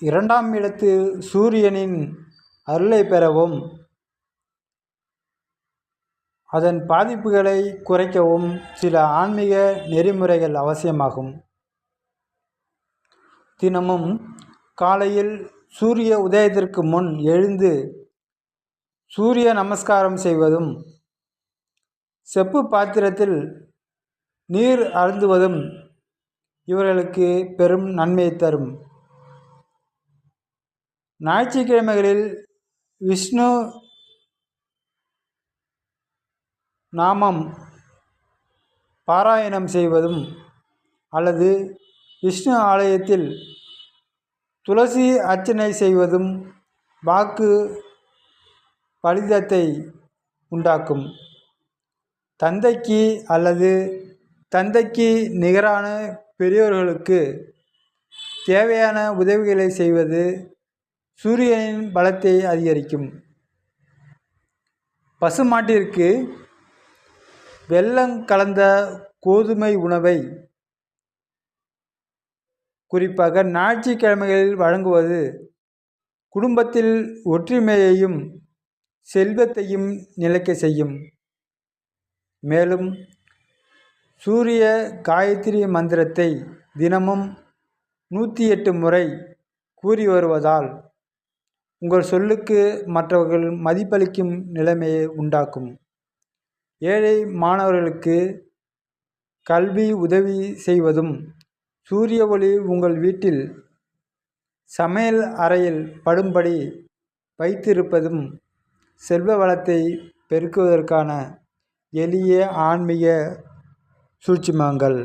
இரண்டாம் இடத்து சூரியனின் அருளை பெறவும் அதன் பாதிப்புகளை குறைக்கவும் சில ஆன்மீக நெறிமுறைகள் அவசியமாகும். தினமும் காலையில் சூரிய உதயத்திற்கு முன் எழுந்து சூரிய நமஸ்காரம் செய்வதும், செப்பு பாத்திரத்தில் நீர் அருந்துவதும் இவர்களுக்கு பெரும் நன்மை தரும். ஞாயிற்றுக்கிழமைகளில் விஷ்ணு நாமம் பாராயணம் செய்வதும் அல்லது விஷ்ணு ஆலயத்தில் துளசி அர்ச்சனை செய்வதும் வாக்கு பலிதத்தை உண்டாக்கும். தந்தைக்கு அல்லது தந்தைக்கு நிகரான பெரியோர்களுக்கு தேவையான உதவிகளை செய்வது சூரியனின் பலத்தை அதிகரிக்கும். பசுமாட்டிற்கு வெல்லம் கலந்த கோதுமை உணவை குறிப்பாக ஞாயிற்றுக்கிழமைகளில் வழங்குவது குடும்பத்தில் ஒற்றுமையையும் செல்வத்தையும் நிலைக்க செய்யும். மேலும் சூரிய காயத்ரி மந்திரத்தை தினமும் 108 முறை கூறி வருவதால் உங்கள் சொல்லுக்கு மற்றவர்கள் மதிப்பளிக்கும் நிலைமையை உண்டாக்கும். ஏழை மாணவர்களுக்கு கல்வி உதவி செய்வதும், சூரிய ஒளி உங்கள் வீட்டில் சமையல் அறையில் படும்படி வைத்திருப்பதும் செல்வ வளத்தை பெருக்குவதற்கான எளிய ஆன்மீக சூட்சுமங்கள்.